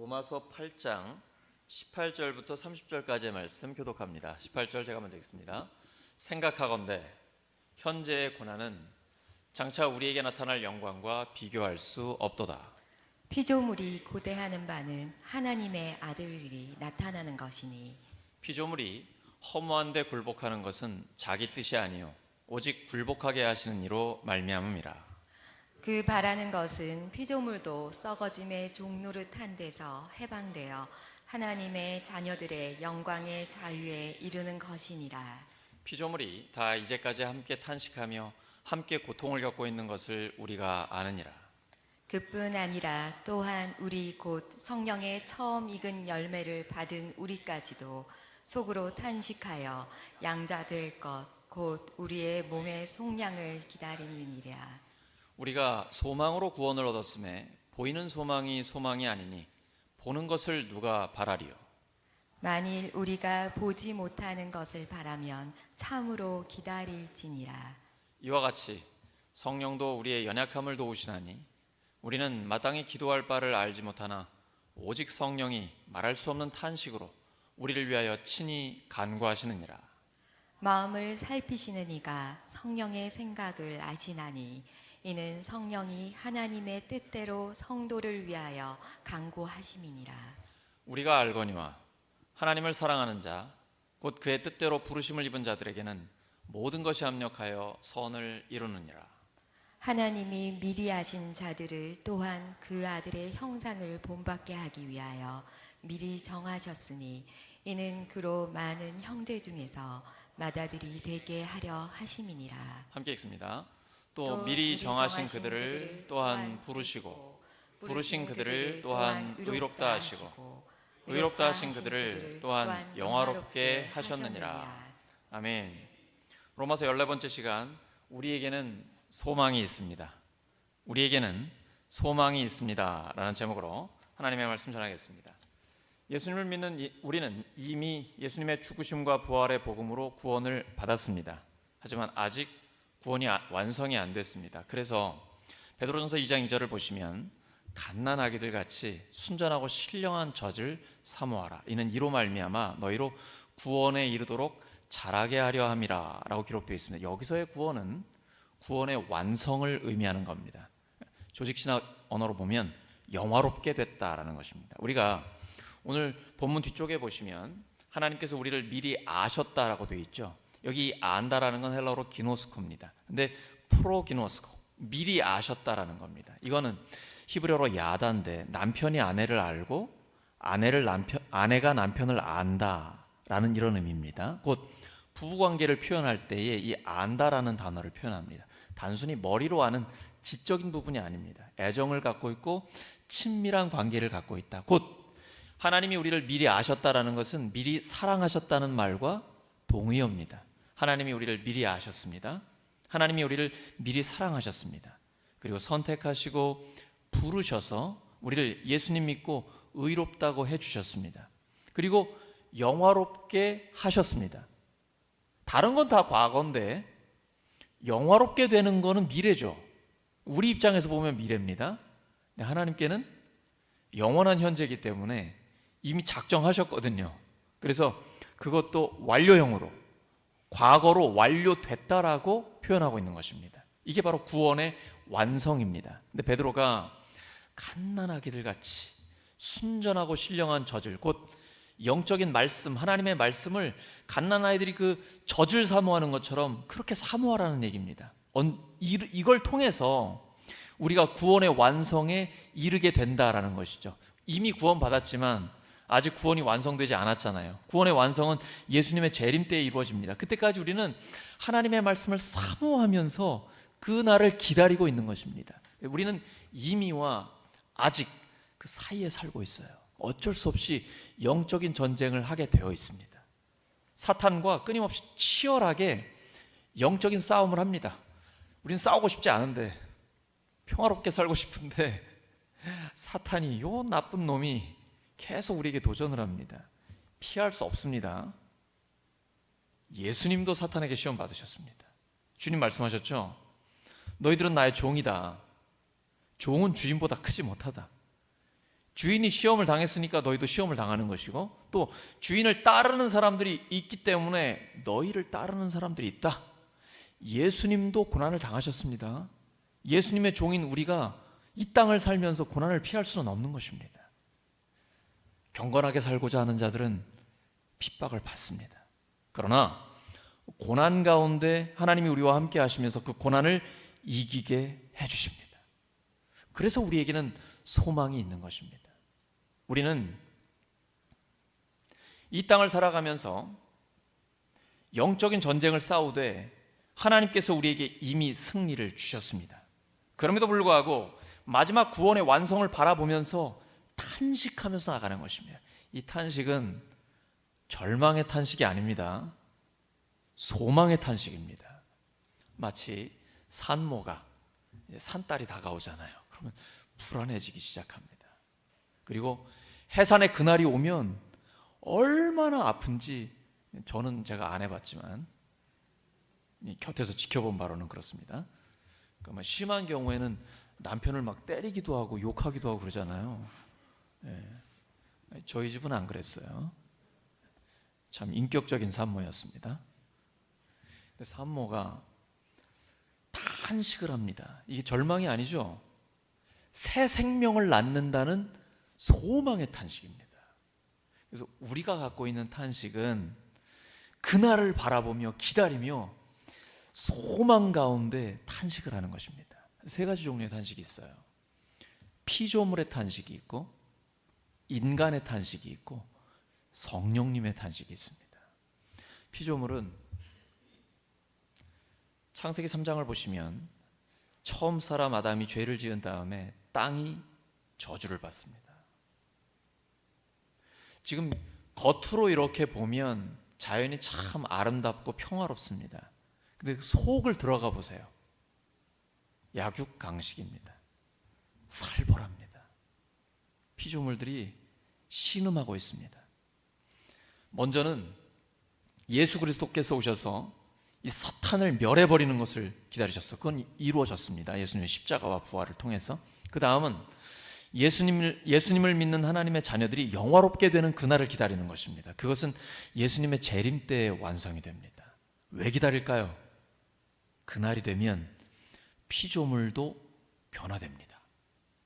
로마서 8장 18절부터 30절까지의 말씀 교독합니다. 18절 제가 먼저 읽습니다. 생각하건대 현재의 고난은 장차 우리에게 나타날 영광과 비교할 수 없도다. 피조물이 고대하는 바는 하나님의 아들이 나타나는 것이니 피조물이 허무한 데 굴복하는 것은 자기 뜻이 아니요 오직 굴복하게 하시는 이로 말미암음이라. 그 바라는 것은 피조물도 썩어짐의 종노릇한 데서 해방되어 하나님의 자녀들의 영광의 자유에 이르는 것이니라. 피조물이 다 이제까지 함께 탄식하며 함께 고통을 겪고 있는 것을 우리가 아느니라. 그뿐 아니라 또한 우리 곧 성령의 처음 익은 열매를 받은 우리까지도 속으로 탄식하여 양자 될 것 곧 우리의 몸의 속량을 기다리느니라. 우리가 소망으로 구원을 얻었음에 보이는 소망이 소망이 아니니 보는 것을 누가 바라리요. 만일 우리가 보지 못하는 것을 바라면 참으로 기다릴지니라. 이와 같이 성령도 우리의 연약함을 도우시나니 우리는 마땅히 기도할 바를 알지 못하나 오직 성령이 말할 수 없는 탄식으로 우리를 위하여 친히 간구하시느니라. 마음을 살피시는 이가 성령의 생각을 아시나니 이는 성령이 하나님의 뜻대로 성도를 위하여 간구하심이니라. 우리가 알거니와 하나님을 사랑하는 자 곧 그의 뜻대로 부르심을 입은 자들에게는 모든 것이 합력하여 선을 이루느니라. 하나님이 미리 아신 자들을 또한 그 아들의 형상을 본받게 하기 위하여 미리 정하셨으니 이는 그로 많은 형제 중에서 맏아들이 되게 하려 하심이니라. 함께 읽습니다. 또 미리 정하신 그들을 또한 부르시고 부르신 그들을 또한 의롭다 하시고 의롭다 하신 그들을 또한 영화롭게 하셨느니라. 아멘. 로마서 14번째 시간, 우리에게는 소망이 있습니다. 우리에게는 소망이 있습니다 라는 제목으로 하나님의 말씀 전하겠습니다. 예수님을 믿는 우리는 이미 예수님의 죽으심과 부활의 복음으로 구원을 받았습니다. 하지만 아직 구원이 완성이 안 됐습니다. 그래서 베드로전서 2장 2절을 보시면 갓난아기들 같이 순전하고 신령한 젖을 사모하라. 이는 이로 말미암아 너희로 구원에 이르도록 자라게 하려 함이라 라고 기록되어 있습니다. 여기서의 구원은 구원의 완성을 의미하는 겁니다. 조직신학 언어로 보면 영화롭게 됐다라는 것입니다. 우리가 오늘 본문 뒤쪽에 보시면 하나님께서 우리를 미리 아셨다라고 되어 있죠. 여기 안다라는 건 헬라어로 기노스코입니다. 근데 프로기노스코, 미리 아셨다라는 겁니다. 이거는 히브리어로 야다인데 남편이 아내를 알고 아내가 남편을 안다라는 이런 의미입니다. 곧 부부관계를 표현할 때에 이 안다라는 단어를 표현합니다. 단순히 머리로 아는 지적인 부분이 아닙니다. 애정을 갖고 있고 친밀한 관계를 갖고 있다. 곧 하나님이 우리를 미리 아셨다라는 것은 미리 사랑하셨다는 말과 동의어입니다. 하나님이 우리를 미리 아셨습니다. 하나님이 우리를 미리 사랑하셨습니다. 그리고 선택하시고 부르셔서 우리를 예수님 믿고 의롭다고 해주셨습니다. 그리고 영화롭게 하셨습니다. 다른 건 다 과거인데 영화롭게 되는 거는 미래죠. 우리 입장에서 보면 미래입니다. 하나님께는 영원한 현재이기 때문에 이미 작정하셨거든요. 그래서 그것도 완료형으로 과거로 완료됐다라고 표현하고 있는 것입니다. 이게 바로 구원의 완성입니다. 근데 베드로가 갓난아기들 같이 순전하고 신령한 젖을, 곧 영적인 말씀, 하나님의 말씀을 갓난아이들이 그 젖을 사모하는 것처럼 그렇게 사모하라는 얘기입니다. 이걸 통해서 우리가 구원의 완성에 이르게 된다라는 것이죠. 이미 구원받았지만 아직 구원이 완성되지 않았잖아요. 구원의 완성은 예수님의 재림 때에 이루어집니다. 그때까지 우리는 하나님의 말씀을 사모하면서 그 날을 기다리고 있는 것입니다. 우리는 이미와 아직 그 사이에 살고 있어요. 어쩔 수 없이 영적인 전쟁을 하게 되어 있습니다. 사탄과 끊임없이 치열하게 영적인 싸움을 합니다. 우린 싸우고 싶지 않은데, 평화롭게 살고 싶은데 사탄이, 요 나쁜 놈이 계속 우리에게 도전을 합니다. 피할 수 없습니다. 예수님도 사탄에게 시험 받으셨습니다. 주님 말씀하셨죠? 너희들은 나의 종이다. 종은 주인보다 크지 못하다. 주인이 시험을 당했으니까 너희도 시험을 당하는 것이고, 또 주인을 따르는 사람들이 있기 때문에 너희를 따르는 사람들이 있다. 예수님도 고난을 당하셨습니다. 예수님의 종인 우리가 이 땅을 살면서 고난을 피할 수는 없는 것입니다. 경건하게 살고자 하는 자들은 핍박을 받습니다. 그러나 고난 가운데 하나님이 우리와 함께 하시면서 그 고난을 이기게 해주십니다. 그래서 우리에게는 소망이 있는 것입니다. 우리는 이 땅을 살아가면서 영적인 전쟁을 싸우되 하나님께서 우리에게 이미 승리를 주셨습니다. 그럼에도 불구하고 마지막 구원의 완성을 바라보면서 탄식하면서 나가는 것입니다. 이 탄식은 절망의 탄식이 아닙니다. 소망의 탄식입니다. 마치 산모가 산딸이 다가오잖아요. 그러면 불안해지기 시작합니다. 그리고 해산의 그날이 오면 얼마나 아픈지, 저는 제가 안 해봤지만 곁에서 지켜본 바로는 그렇습니다. 그러니까 심한 경우에는 남편을 막 때리기도 하고 욕하기도 하고 그러잖아요. 저희 집은 안 그랬어요. 참 인격적인 산모였습니다. 근데 산모가 탄식을 합니다. 이게 절망이 아니죠. 새 생명을 낳는다는 소망의 탄식입니다. 그래서 우리가 갖고 있는 탄식은 그날을 바라보며 기다리며 소망 가운데 탄식을 하는 것입니다. 세 가지 종류의 탄식이 있어요. 피조물의 탄식이 있고, 인간의 탄식이 있고, 성령님의 탄식이 있습니다. 피조물은 창세기 3장을 보시면 처음 사람 아담이 죄를 지은 다음에 땅이 저주를 받습니다. 지금 겉으로 이렇게 보면 자연이 참 아름답고 평화롭습니다. 근데 속을 들어가 보세요. 약육강식입니다. 살벌합니다. 피조물들이 신음하고 있습니다. 먼저는 예수 그리스도께서 오셔서 이 사탄을 멸해버리는 것을 기다리셨어요. 그건 이루어졌습니다. 예수님의 십자가와 부활을 통해서. 그 다음은 예수님을 믿는 하나님의 자녀들이 영화롭게 되는 그날을 기다리는 것입니다. 그것은 예수님의 재림 때에 완성이 됩니다. 왜 기다릴까요? 그날이 되면 피조물도 변화됩니다.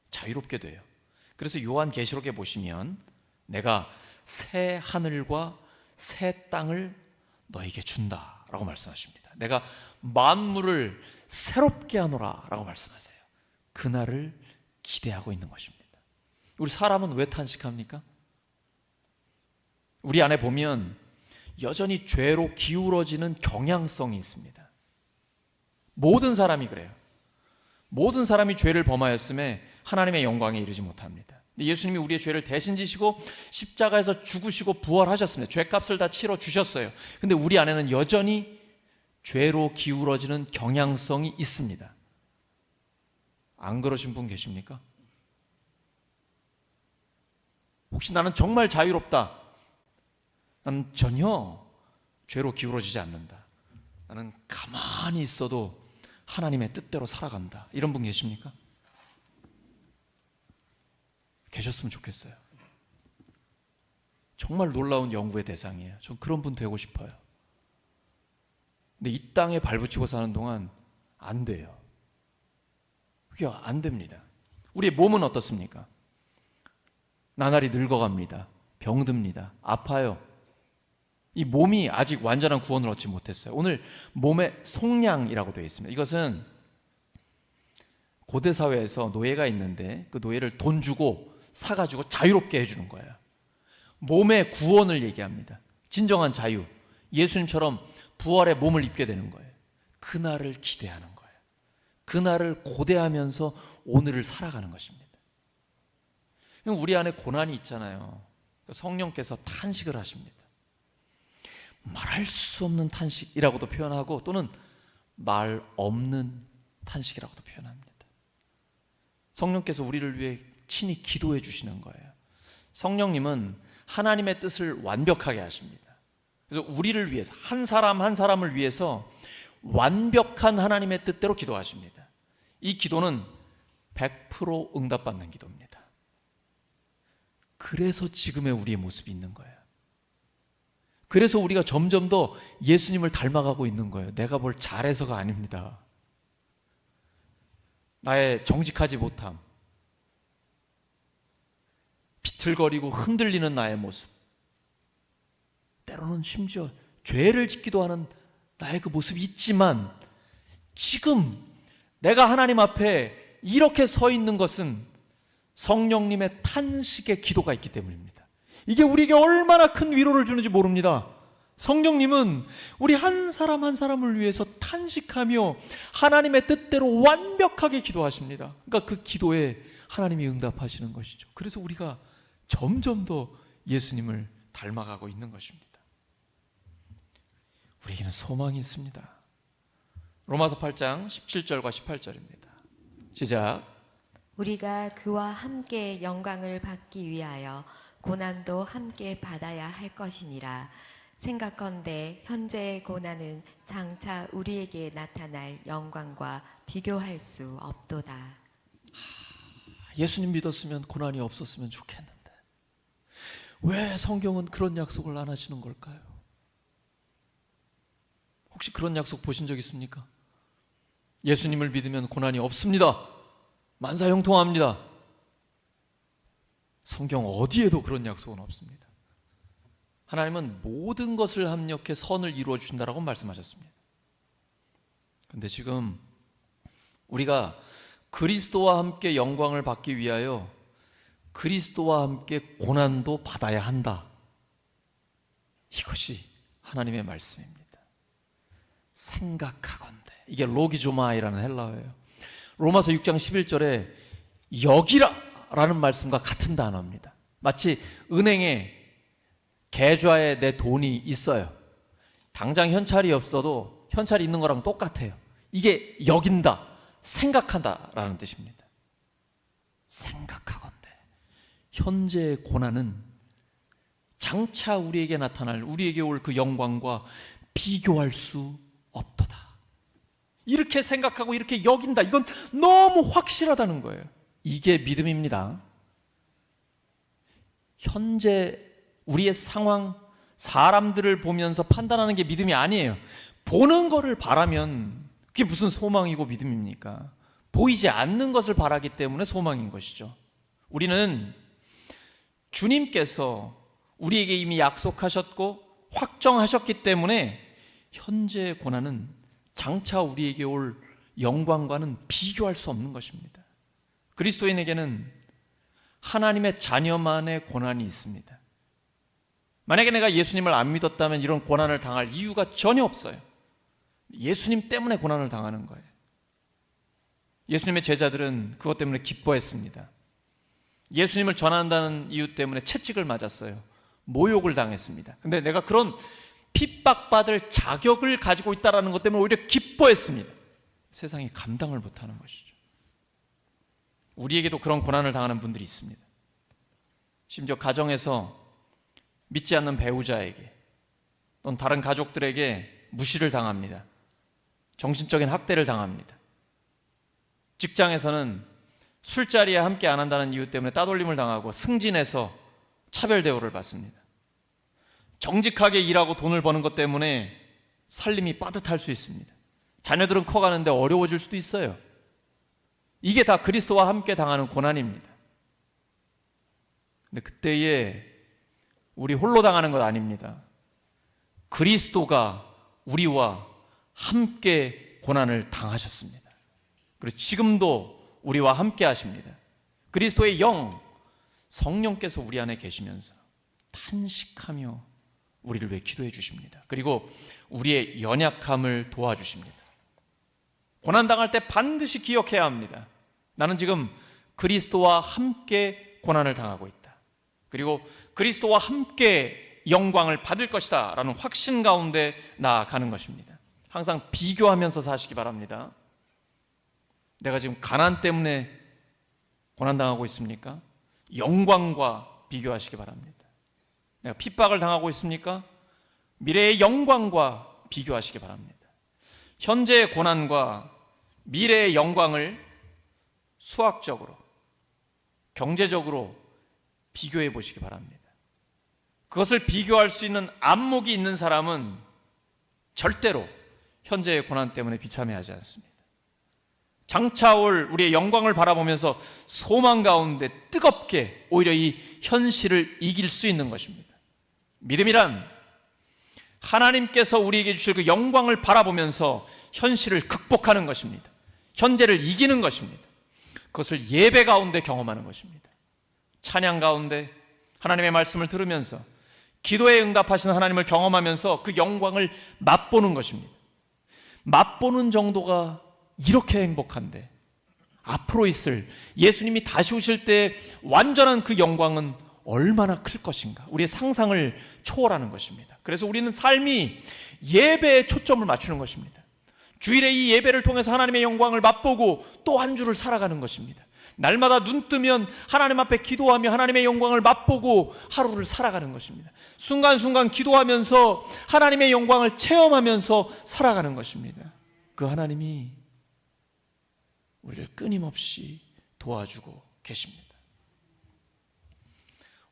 자유롭게 돼요. 그래서 요한계시록에 보시면 내가 새 하늘과 새 땅을 너에게 준다 라고 말씀하십니다. 내가 만물을 새롭게 하노라 라고 말씀하세요. 그날을 기대하고 있는 것입니다. 우리 사람은 왜 탄식합니까? 우리 안에 보면 여전히 죄로 기울어지는 경향성이 있습니다. 모든 사람이 그래요. 모든 사람이 죄를 범하였음에 하나님의 영광에 이르지 못합니다. 예수님이 우리의 죄를 대신 지시고 십자가에서 죽으시고 부활하셨습니다. 죄값을 다 치러 주셨어요. 근데 우리 안에는 여전히 죄로 기울어지는 경향성이 있습니다. 안 그러신 분 계십니까? 혹시 나는 정말 자유롭다. 나는 전혀 죄로 기울어지지 않는다. 나는 가만히 있어도 하나님의 뜻대로 살아간다. 이런 분 계십니까? 계셨으면 좋겠어요. 정말 놀라운 연구의 대상이에요. 전 그런 분 되고 싶어요. 근데 이 땅에 발붙이고 사는 동안 안 돼요. 그게 안 됩니다. 우리의 몸은 어떻습니까? 나날이 늙어갑니다. 병듭니다. 아파요. 이 몸이 아직 완전한 구원을 얻지 못했어요. 오늘 몸에 속량이라고 되어 있습니다. 이것은 고대 사회에서 노예가 있는데 그 노예를 돈 주고 사가지고 자유롭게 해주는 거예요. 몸의 구원을 얘기합니다. 진정한 자유. 예수님처럼 부활의 몸을 입게 되는 거예요. 그날을 기대하는 거예요. 그날을 고대하면서 오늘을 살아가는 것입니다. 우리 안에 고난이 있잖아요. 성령께서 탄식을 하십니다. 말할 수 없는 탄식이라고도 표현하고 또는 말 없는 탄식이라고도 표현합니다. 성령께서 우리를 위해 친히 기도해 주시는 거예요. 성령님은 하나님의 뜻을 완벽하게 하십니다. 그래서 우리를 위해서 한 사람 한 사람을 위해서 완벽한 하나님의 뜻대로 기도하십니다. 이 기도는 100% 응답받는 기도입니다. 그래서 지금의 우리의 모습이 있는 거예요. 그래서 우리가 점점 더 예수님을 닮아가고 있는 거예요. 내가 뭘 잘해서가 아닙니다. 나의 정직하지 못함, 비틀거리고 흔들리는 나의 모습, 때로는 심지어 죄를 짓기도 하는 나의 그 모습이 있지만, 지금 내가 하나님 앞에 이렇게 서 있는 것은 성령님의 탄식의 기도가 있기 때문입니다. 이게 우리에게 얼마나 큰 위로를 주는지 모릅니다. 성령님은 우리 한 사람 한 사람을 위해서 탄식하며 하나님의 뜻대로 완벽하게 기도하십니다. 그러니까 그 기도에 하나님이 응답하시는 것이죠. 그래서 우리가 점점 더 예수님을 닮아가고 있는 것입니다. 우리에게는 소망이 있습니다. 로마서 8장 17절과 18절입니다. 시작. 우리가 그와 함께 영광을 받기 위하여 고난도 함께 받아야 할 것이니라. 생각건대 현재의 고난은 장차 우리에게 나타날 영광과 비교할 수 없도다. 예수님 믿었으면 고난이 없었으면 좋겠는데 왜 성경은 그런 약속을 안 하시는 걸까요? 혹시 그런 약속 보신 적 있습니까? 예수님을 믿으면 고난이 없습니다. 만사형통합니다. 성경 어디에도 그런 약속은 없습니다. 하나님은 모든 것을 합력해 선을 이루어 주신다라고 말씀하셨습니다. 그런데 지금 우리가 그리스도와 함께 영광을 받기 위하여 그리스도와 함께 고난도 받아야 한다. 이것이 하나님의 말씀입니다. 생각하건대, 이게 로기조마이라는 헬라어예요. 로마서 6장 11절에 여기라 라는 말씀과 같은 단어입니다. 마치 은행에 계좌에 내 돈이 있어요. 당장 현찰이 없어도 현찰이 있는 거랑 똑같아요. 이게 여긴다, 생각한다 라는 뜻입니다. 생각하건대, 현재의 고난은 장차 우리에게 나타날, 우리에게 올 그 영광과 비교할 수 없도다. 이렇게 생각하고 이렇게 여긴다, 이건 너무 확실하다는 거예요. 이게 믿음입니다. 현재 우리의 상황, 사람들을 보면서 판단하는 게 믿음이 아니에요. 보는 거를 바라면 그게 무슨 소망이고 믿음입니까? 보이지 않는 것을 바라기 때문에 소망인 것이죠. 우리는 주님께서 우리에게 이미 약속하셨고 확정하셨기 때문에 현재의 고난은 장차 우리에게 올 영광과는 비교할 수 없는 것입니다. 그리스도인에게는 하나님의 자녀만의 고난이 있습니다. 만약에 내가 예수님을 안 믿었다면 이런 고난을 당할 이유가 전혀 없어요. 예수님 때문에 고난을 당하는 거예요. 예수님의 제자들은 그것 때문에 기뻐했습니다. 예수님을 전한다는 이유 때문에 채찍을 맞았어요. 모욕을 당했습니다. 근데 내가 그런 핍박받을 자격을 가지고 있다는 것 때문에 오히려 기뻐했습니다. 세상이 감당을 못하는 것이죠. 우리에게도 그런 고난을 당하는 분들이 있습니다. 심지어 가정에서 믿지 않는 배우자에게 또는 다른 가족들에게 무시를 당합니다. 정신적인 학대를 당합니다. 직장에서는 술자리에 함께 안 한다는 이유 때문에 따돌림을 당하고 승진해서 차별 대우를 받습니다. 정직하게 일하고 돈을 버는 것 때문에 살림이 빠듯할 수 있습니다. 자녀들은 커가는데 어려워질 수도 있어요. 이게 다 그리스도와 함께 당하는 고난입니다. 근데 그때에 우리 홀로 당하는 것 아닙니다. 그리스도가 우리와 함께 고난을 당하셨습니다. 그리고 지금도 우리와 함께 하십니다. 그리스도의 영, 성령께서 우리 안에 계시면서 탄식하며 우리를 위해 기도해 주십니다. 그리고 우리의 연약함을 도와주십니다. 고난당할 때 반드시 기억해야 합니다. 나는 지금 그리스도와 함께 고난을 당하고 있다. 그리고 그리스도와 함께 영광을 받을 것이다 라는 확신 가운데 나아가는 것입니다. 항상 비교하면서 사시기 바랍니다. 내가 지금 가난 때문에 고난당하고 있습니까? 영광과 비교하시기 바랍니다. 내가 핍박을 당하고 있습니까? 미래의 영광과 비교하시기 바랍니다. 현재의 고난과 미래의 영광을 수학적으로, 경제적으로 비교해 보시기 바랍니다. 그것을 비교할 수 있는 안목이 있는 사람은 절대로 현재의 고난 때문에 비참해하지 않습니다. 장차올 우리의 영광을 바라보면서 소망 가운데 뜨겁게 오히려 이 현실을 이길 수 있는 것입니다. 믿음이란 하나님께서 우리에게 주실 그 영광을 바라보면서 현실을 극복하는 것입니다. 현재를 이기는 것입니다. 그것을 예배 가운데 경험하는 것입니다. 찬양 가운데 하나님의 말씀을 들으면서 기도에 응답하시는 하나님을 경험하면서 그 영광을 맛보는 것입니다. 맛보는 정도가 이렇게 행복한데 앞으로 있을 예수님이 다시 오실 때 완전한 그 영광은 얼마나 클 것인가, 우리의 상상을 초월하는 것입니다. 그래서 우리는 삶이 예배에 초점을 맞추는 것입니다. 주일에 이 예배를 통해서 하나님의 영광을 맛보고 또 한 주를 살아가는 것입니다. 날마다 눈 뜨면 하나님 앞에 기도하며 하나님의 영광을 맛보고 하루를 살아가는 것입니다. 순간순간 기도하면서 하나님의 영광을 체험하면서 살아가는 것입니다. 그 하나님이 우리를 끊임없이 도와주고 계십니다.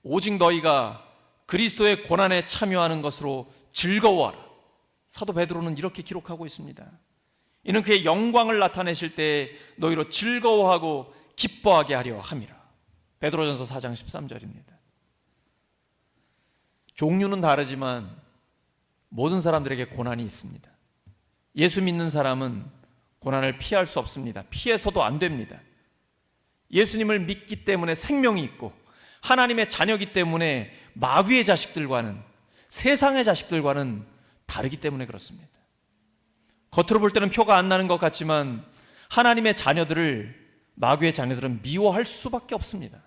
오직 너희가 그리스도의 고난에 참여하는 것으로 즐거워하라. 사도 베드로는 이렇게 기록하고 있습니다. 이는 그의 영광을 나타내실 때 너희로 즐거워하고 기뻐하게 하려 함이라. 베드로전서 4장 13절입니다. 종류는 다르지만 모든 사람들에게 고난이 있습니다. 예수 믿는 사람은 고난을 피할 수 없습니다. 피해서도 안 됩니다. 예수님을 믿기 때문에 생명이 있고 하나님의 자녀이기 때문에 마귀의 자식들과는, 세상의 자식들과는 다르기 때문에 그렇습니다. 겉으로 볼 때는 표가 안 나는 것 같지만 하나님의 자녀들을 마귀의 자녀들은 미워할 수밖에 없습니다.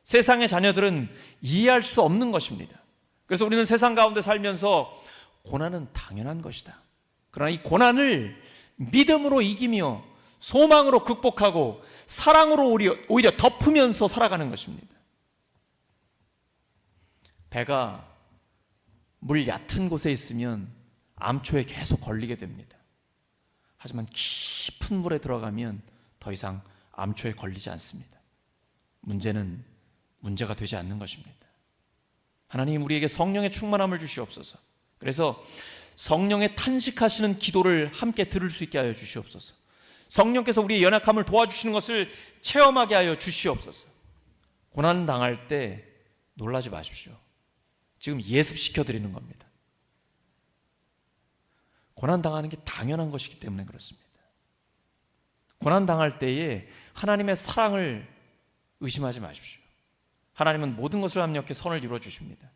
세상의 자녀들은 이해할 수 없는 것입니다. 그래서 우리는 세상 가운데 살면서 고난은 당연한 것이다. 그러나 이 고난을 믿음으로 이기며 소망으로 극복하고 사랑으로 오히려 덮으면서 살아가는 것입니다. 배가 물 얕은 곳에 있으면 암초에 계속 걸리게 됩니다. 하지만 깊은 물에 들어가면 더 이상 암초에 걸리지 않습니다. 문제는 문제가 되지 않는 것입니다. 하나님 우리에게 성령의 충만함을 주시옵소서. 그래서 성령의 탄식하시는 기도를 함께 들을 수 있게 하여 주시옵소서. 성령께서 우리의 연약함을 도와주시는 것을 체험하게 하여 주시옵소서. 고난 당할 때 놀라지 마십시오. 지금 예습시켜 드리는 겁니다. 고난 당하는 게 당연한 것이기 때문에 그렇습니다. 고난 당할 때에 하나님의 사랑을 의심하지 마십시오. 하나님은 모든 것을 합력해 선을 이루어 주십니다.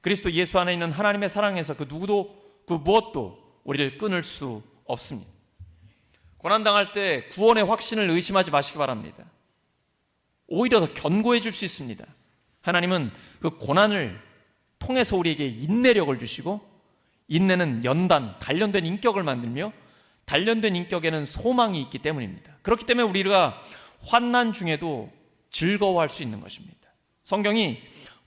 그리스도 예수 안에 있는 하나님의 사랑에서 그 누구도 그 무엇도 우리를 끊을 수 없습니다. 고난 당할 때 구원의 확신을 의심하지 마시기 바랍니다. 오히려 더 견고해질 수 있습니다. 하나님은 그 고난을 통해서 우리에게 인내력을 주시고, 인내는 연단, 단련된 인격을 만들며 단련된 인격에는 소망이 있기 때문입니다. 그렇기 때문에 우리가 환난 중에도 즐거워할 수 있는 것입니다. 성경이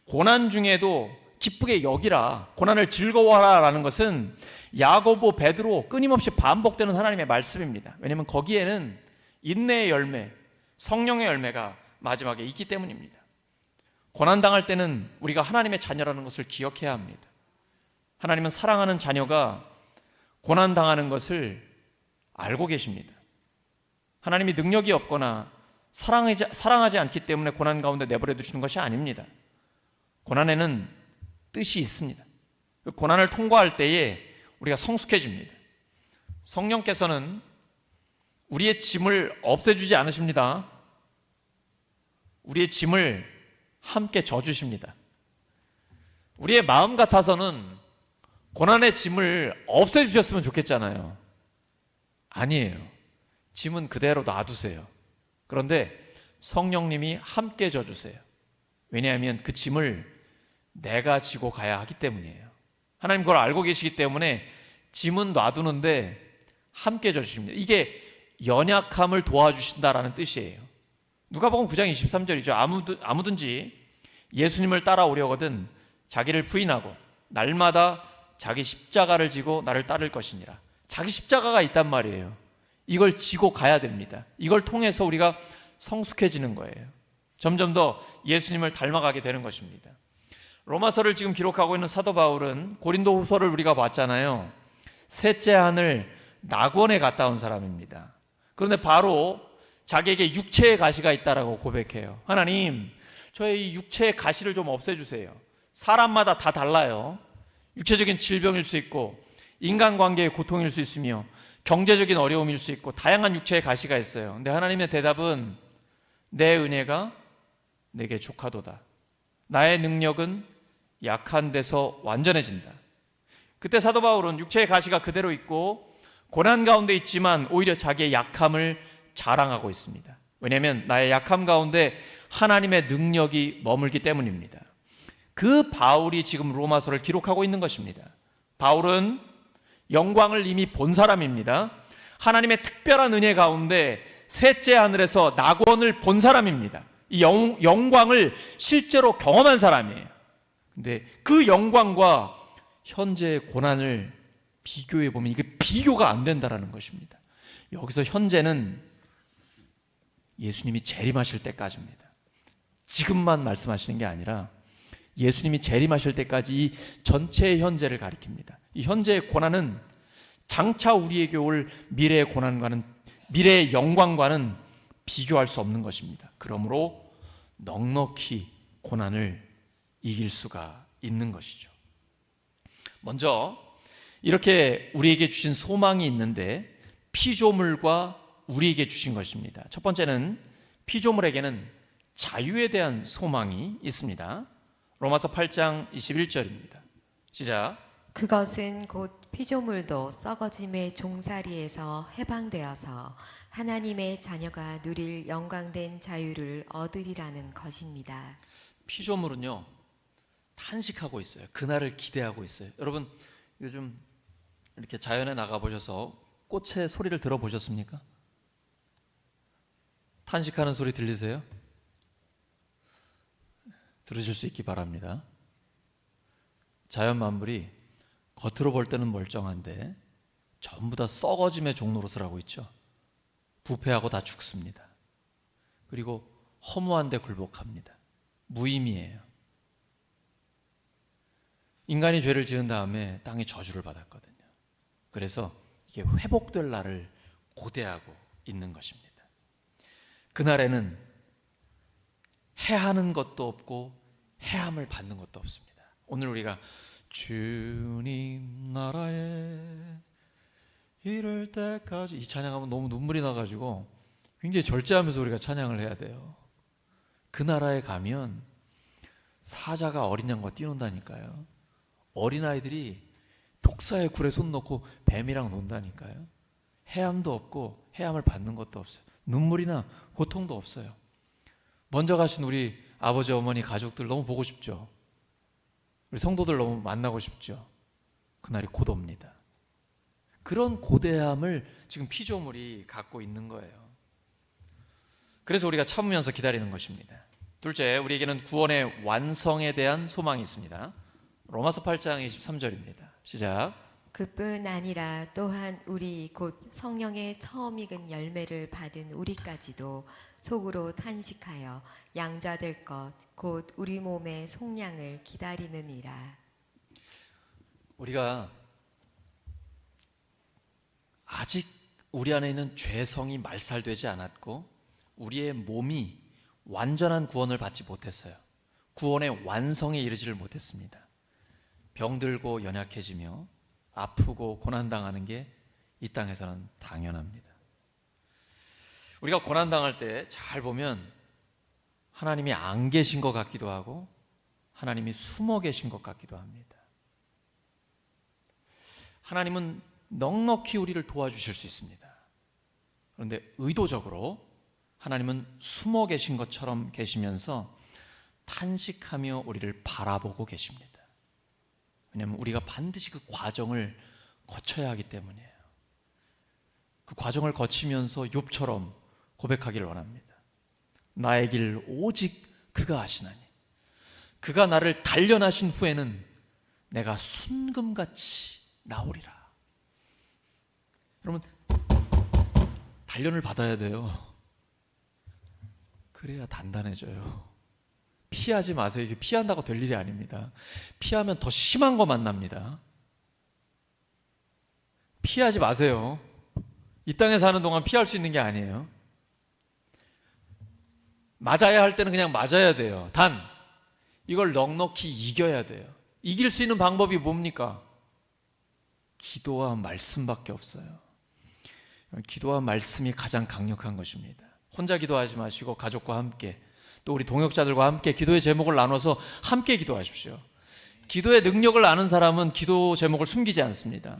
고난 중에도 기쁘게 여기라, 고난을 즐거워하라 라는 것은 야고보, 베드로 끊임없이 반복되는 하나님의 말씀입니다. 왜냐하면 거기에는 인내의 열매, 성령의 열매가 마지막에 있기 때문입니다. 고난당할 때는 우리가 하나님의 자녀라는 것을 기억해야 합니다. 하나님은 사랑하는 자녀가 고난당하는 것을 알고 계십니다. 하나님이 능력이 없거나 사랑하지 않기 때문에 고난 가운데 내버려 두시는 것이 아닙니다. 고난에는 뜻이 있습니다. 그 고난을 통과할 때에 우리가 성숙해집니다. 성령께서는 우리의 짐을 없애주지 않으십니다. 우리의 짐을 함께 져주십니다. 우리의 마음 같아서는 고난의 짐을 없애주셨으면 좋겠잖아요. 아니에요. 짐은 그대로 놔두세요. 그런데 성령님이 함께 져주세요. 왜냐하면 그 짐을 내가 지고 가야 하기 때문이에요. 하나님 그걸 알고 계시기 때문에 짐은 놔두는데 함께 져주십니다. 이게 연약함을 도와주신다라는 뜻이에요. 누가복음 9장 23절이죠. 아무든지 예수님을 따라오려거든 자기를 부인하고 날마다 자기 십자가를 지고 나를 따를 것이니라. 자기 십자가가 있단 말이에요. 이걸 지고 가야 됩니다. 이걸 통해서 우리가 성숙해지는 거예요. 점점 더 예수님을 닮아가게 되는 것입니다. 로마서를 지금 기록하고 있는 사도 바울은 고린도 후서를 우리가 봤잖아요. 셋째 하늘 낙원에 갔다 온 사람입니다. 그런데 바로 자기에게 육체의 가시가 있다라고 고백해요. 하나님, 저의 이 육체의 가시를 좀 없애주세요. 사람마다 다 달라요. 육체적인 질병일 수 있고 인간관계의 고통일 수 있으며 경제적인 어려움일 수 있고 다양한 육체의 가시가 있어요. 근데 하나님의 대답은 내 은혜가 내게 족하도다. 나의 능력은 약한 데서 완전해진다. 그때 사도 바울은 육체의 가시가 그대로 있고 고난 가운데 있지만 오히려 자기의 약함을 자랑하고 있습니다. 왜냐하면 나의 약함 가운데 하나님의 능력이 머물기 때문입니다. 그 바울이 지금 로마서를 기록하고 있는 것입니다. 바울은 영광을 이미 본 사람입니다. 하나님의 특별한 은혜 가운데 셋째 하늘에서 낙원을 본 사람입니다. 이 영광을 실제로 경험한 사람이에요. 근데 그 영광과 현재의 고난을 비교해 보면 이게 비교가 안 된다라는 것입니다. 여기서 현재는 예수님이 재림하실 때까지입니다. 지금만 말씀하시는 게 아니라 예수님이 재림하실 때까지 이 전체의 현재를 가리킵니다. 이 현재의 고난은 장차 우리에게 올 미래의 고난과는, 미래의 영광과는 비교할 수 없는 것입니다. 그러므로 넉넉히 고난을 이길 수가 있는 것이죠. 먼저 이렇게 우리에게 주신 소망이 있는데 피조물과 우리에게 주신 것입니다. 첫 번째는 피조물에게는 자유에 대한 소망이 있습니다. 로마서 8장 21절입니다. 시작. 그것은 곧 피조물도 썩어짐의 종살이에서 해방되어서 하나님의 자녀가 누릴 영광된 자유를 얻으리라는 것입니다. 피조물은요 탄식하고 있어요. 그날을 기대하고 있어요. 여러분 요즘 이렇게 자연에 나가 보셔서 꽃의 소리를 들어보셨습니까? 탄식하는 소리 들리세요? 들으실 수 있기 바랍니다. 자연 만물이 겉으로 볼 때는 멀쩡한데 전부 다 썩어짐의 종노릇을 하고 있죠. 부패하고 다 죽습니다. 그리고 허무한데 굴복합니다. 무의미해요. 인간이 죄를 지은 다음에 땅이 저주를 받았거든요. 그래서 이게 회복될 날을 고대하고 있는 것입니다. 그날에는 해하는 것도 없고 해함을 받는 것도 없습니다. 오늘 우리가 주님 나라에 이를 때까지 이 찬양하면 너무 눈물이 나가지고 굉장히 절제하면서 우리가 찬양을 해야 돼요. 그 나라에 가면 사자가 어린 양과 뛰논다니까요. 어린아이들이 독사의 굴에 손 넣고 뱀이랑 논다니까요. 해함도 없고 해함을 받는 것도 없어요. 눈물이나 고통도 없어요. 먼저 가신 우리 아버지 어머니 가족들 너무 보고 싶죠. 우리 성도들 너무 만나고 싶죠. 그날이 곧 옵니다. 그런 고대함을 지금 피조물이 갖고 있는 거예요. 그래서 우리가 참으면서 기다리는 것입니다. 둘째, 우리에게는 구원의 완성에 대한 소망이 있습니다. 로마서 8장 23절입니다. 시작. 그뿐 아니라 또한 우리 곧 성령의 처음 익은 열매를 받은 우리까지도 속으로 탄식하여 양자될 것 곧 우리 몸의 속량을 기다리느니라. 우리가 아직 우리 안에 있는 죄성이 말살되지 않았고 우리의 몸이 완전한 구원을 받지 못했어요. 구원의 완성에 이르지를 못했습니다. 병들고 연약해지며 아프고 고난당하는 게 이 땅에서는 당연합니다. 우리가 고난당할 때 잘 보면 하나님이 안 계신 것 같기도 하고 하나님이 숨어 계신 것 같기도 합니다. 하나님은 넉넉히 우리를 도와주실 수 있습니다. 그런데 의도적으로 하나님은 숨어 계신 것처럼 계시면서 탄식하며 우리를 바라보고 계십니다. 왜냐하면 우리가 반드시 그 과정을 거쳐야 하기 때문이에요. 그 과정을 거치면서 욥처럼 고백하기를 원합니다. 나의 길 오직 그가 아시나니 그가 나를 단련하신 후에는 내가 순금같이 나오리라. 여러분 단련을 받아야 돼요. 그래야 단단해져요. 피하지 마세요. 이게 피한다고 될 일이 아닙니다. 피하면 더 심한 거 만납니다. 피하지 마세요. 이 땅에 사는 동안 피할 수 있는 게 아니에요. 맞아야 할 때는 그냥 맞아야 돼요. 단 이걸 넉넉히 이겨야 돼요. 이길 수 있는 방법이 뭡니까? 기도와 말씀밖에 없어요. 기도와 말씀이 가장 강력한 것입니다. 혼자 기도하지 마시고 가족과 함께, 또 우리 동역자들과 함께 기도의 제목을 나눠서 함께 기도하십시오. 기도의 능력을 아는 사람은 기도 제목을 숨기지 않습니다.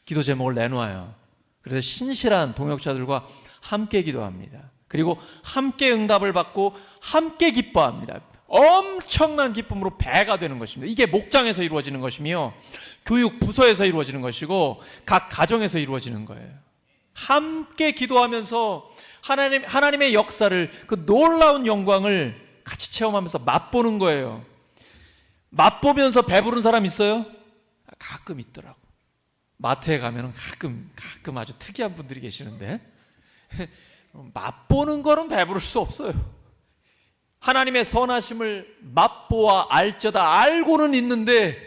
기도 제목을 내놓아요. 그래서 신실한 동역자들과 함께 기도합니다. 그리고 함께 응답을 받고 함께 기뻐합니다. 엄청난 기쁨으로 배가 되는 것입니다. 이게 목장에서 이루어지는 것이며 교육 부서에서 이루어지는 것이고 각 가정에서 이루어지는 거예요. 함께 기도하면서 하나님의 역사를, 그 놀라운 영광을 같이 체험하면서 맛보는 거예요. 맛보면서 배부른 사람 있어요? 가끔 있더라고. 마트에 가면 가끔 아주 특이한 분들이 계시는데 맛보는 거는 배부를 수 없어요. 하나님의 선하심을 맛보아 알쩌다 알고는 있는데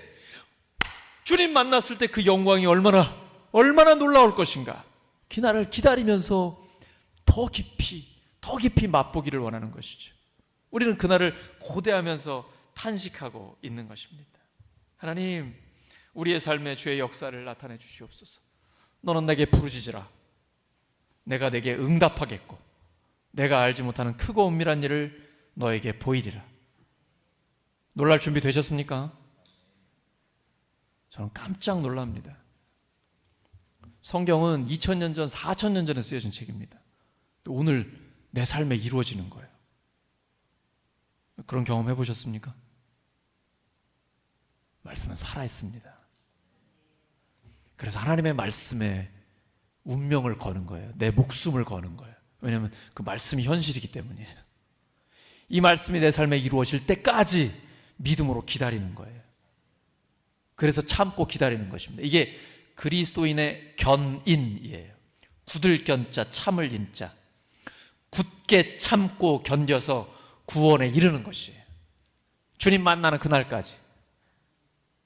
주님 만났을 때 그 영광이 얼마나 놀라울 것인가. 그날을 기다리면서 더 깊이 맛보기를 원하는 것이죠. 우리는 그날을 고대하면서 탄식하고 있는 것입니다. 하나님, 우리의 삶에 주의 역사를 나타내 주시옵소서. 너는 내게 부르짖으라. 내가 내게 응답하겠고 내가 알지 못하는 크고 은밀한 일을 너에게 보이리라. 놀랄 준비 되셨습니까? 저는 깜짝 놀랍니다. 성경은 2000년 전, 4000년 전에 쓰여진 책입니다. 또 오늘 내 삶에 이루어지는 거예요. 그런 경험 해보셨습니까? 말씀은 살아있습니다. 그래서 하나님의 말씀에 운명을 거는 거예요. 내 목숨을 거는 거예요. 왜냐하면 그 말씀이 현실이기 때문이에요. 이 말씀이 내 삶에 이루어질 때까지 믿음으로 기다리는 거예요. 그래서 참고 기다리는 것입니다. 이게 그리스도인의 견인이에요. 굳을 견자, 참을 인자. 굳게 참고 견뎌서 구원에 이르는 것이에요. 주님 만나는 그날까지.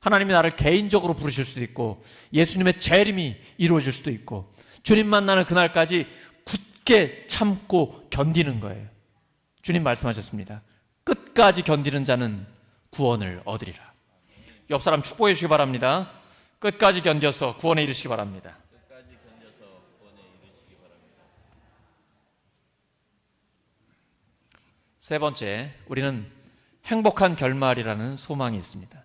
하나님이 나를 개인적으로 부르실 수도 있고 예수님의 재림이 이루어질 수도 있고 주님 만나는 그날까지 굳게 참고 견디는 거예요. 주님 말씀하셨습니다. 끝까지 견디는 자는 구원을 얻으리라. 옆 사람 축복해 주시기 바랍니다. 끝까지 견뎌서 구원에 이르시기 바랍니다. 세 번째, 우리는 행복한 결말이라는 소망이 있습니다.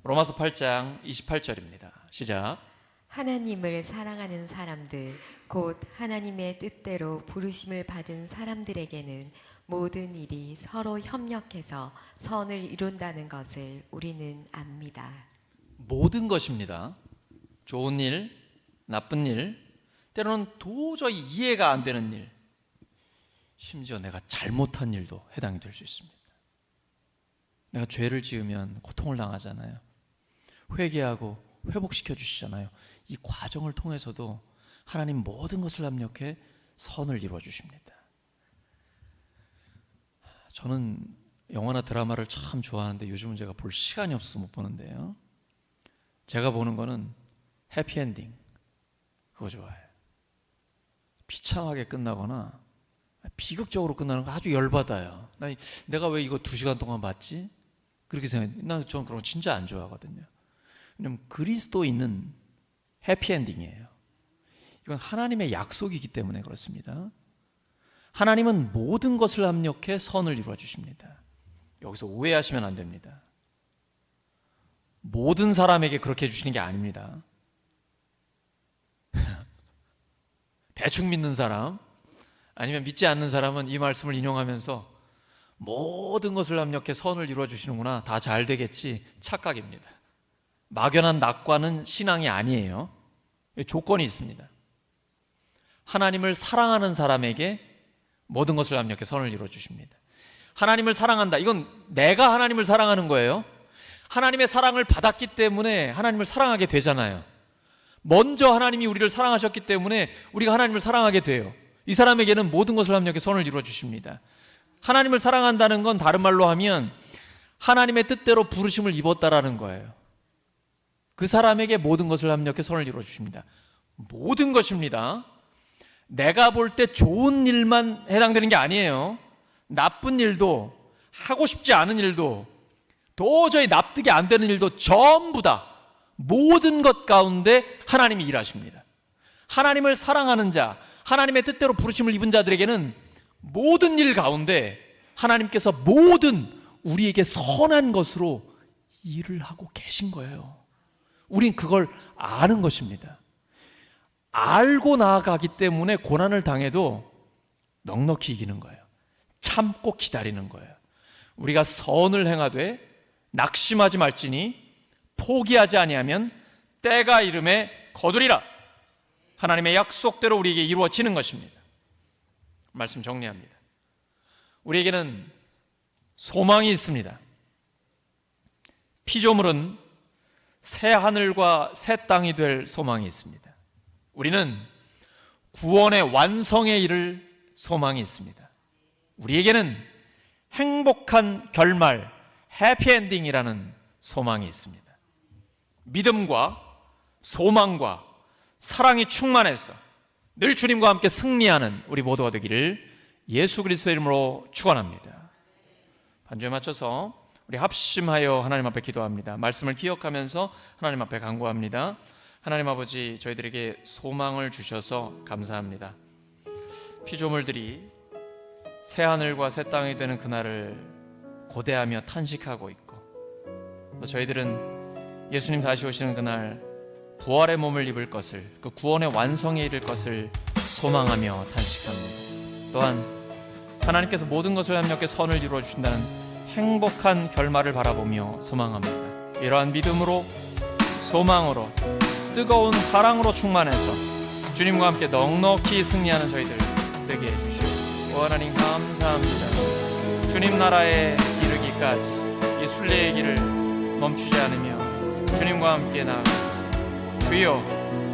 로마서 8장 28절입니다. 시작. 하나님을 사랑하는 사람들, 곧 하나님의 뜻대로 부르심을 받은 사람들에게는 모든 일이 서로 협력해서 선을 이룬다는 것을 우리는 압니다. 모든 것입니다. 좋은 일, 나쁜 일, 때로는 도저히 이해가 안 되는 일, 심지어 내가 잘못한 일도 해당이 될 수 있습니다. 내가 죄를 지으면 고통을 당하잖아요. 회개하고 회복시켜 주시잖아요. 이 과정을 통해서도 하나님 모든 것을 합력해 선을 이루어 주십니다. 저는 영화나 드라마를 참 좋아하는데 요즘은 제가 볼 시간이 없어서 못 보는데요. 제가 보는 거는 해피엔딩, 그거 좋아해요. 비참하게 끝나거나 비극적으로 끝나는 거 아주 열받아요. 내가 왜 이거 2시간 동안 봤지? 그렇게 생각해요. 저는 그런 거 진짜 안 좋아하거든요. 왜냐하면 그리스도인은 해피엔딩이에요. 이건 하나님의 약속이기 때문에 그렇습니다. 하나님은 모든 것을 합력해 선을 이루어 주십니다. 여기서 오해하시면 안 됩니다. 모든 사람에게 그렇게 해주시는 게 아닙니다. 대충 믿는 사람 아니면 믿지 않는 사람은 이 말씀을 인용하면서 모든 것을 합력해 선을 이루어 주시는구나, 다 잘 되겠지, 착각입니다. 막연한 낙관은 신앙이 아니에요. 조건이 있습니다. 하나님을 사랑하는 사람에게 모든 것을 합력해 선을 이루어 주십니다. 하나님을 사랑한다, 이건 내가 하나님을 사랑하는 거예요. 하나님의 사랑을 받았기 때문에 하나님을 사랑하게 되잖아요. 먼저 하나님이 우리를 사랑하셨기 때문에 우리가 하나님을 사랑하게 돼요. 이 사람에게는 모든 것을 합력해 선을 이루어 주십니다. 하나님을 사랑한다는 건 다른 말로 하면 하나님의 뜻대로 부르심을 입었다라는 거예요. 그 사람에게 모든 것을 합력해 선을 이루어 주십니다. 모든 것입니다. 내가 볼 때 좋은 일만 해당되는 게 아니에요. 나쁜 일도, 하고 싶지 않은 일도, 도저히 납득이 안 되는 일도 전부 다 모든 것 가운데 하나님이 일하십니다. 하나님을 사랑하는 자, 하나님의 뜻대로 부르심을 입은 자들에게는 모든 일 가운데 하나님께서 모든 우리에게 선한 것으로 일을 하고 계신 거예요. 우린 그걸 아는 것입니다. 알고 나아가기 때문에 고난을 당해도 넉넉히 이기는 거예요. 참고 기다리는 거예요. 우리가 선을 행하되 낙심하지 말지니 포기하지 아니하면 때가 이름에 거두리라. 하나님의 약속대로 우리에게 이루어지는 것입니다. 말씀 정리합니다. 우리에게는 소망이 있습니다. 피조물은 새 하늘과 새 땅이 될 소망이 있습니다. 우리는 구원의 완성에 이를 소망이 있습니다. 우리에게는 행복한 결말, 해피엔딩이라는 소망이 있습니다. 믿음과 소망과 사랑이 충만해서 늘 주님과 함께 승리하는 우리 모두가 되기를 예수 그리스도의 이름으로 축원합니다. 반주에 맞춰서 우리 합심하여 하나님 앞에 기도합니다. 말씀을 기억하면서 하나님 앞에 간구합니다. 하나님 아버지, 저희들에게 소망을 주셔서 감사합니다. 피조물들이 새 하늘과 새 땅이 되는 그날을 고대하며 탄식하고 있고, 또 저희들은 예수님 다시 오시는 그날 부활의 몸을 입을 것을, 그 구원의 완성에 이를 것을 소망하며 탄식합니다. 또한 하나님께서 모든 것을 합력해 선을 이루어 주신다는 행복한 결말을 바라보며 소망합니다. 이러한 믿음으로, 소망으로, 뜨거운 사랑으로 충만해서 주님과 함께 넉넉히 승리하는 저희들 되게 해주시오. 하나님 감사합니다. 주님 나라에 이르기까지 이 순례의 길을 멈추지 않으며 주님과 함께 나아가겠습니다. 주여,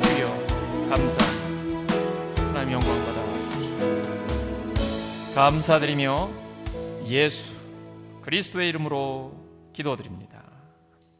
주여, 감사합니다. 하나님 영광 받아 주시옵소서. 감사드리며 예수 그리스도의 이름으로 기도드립니다.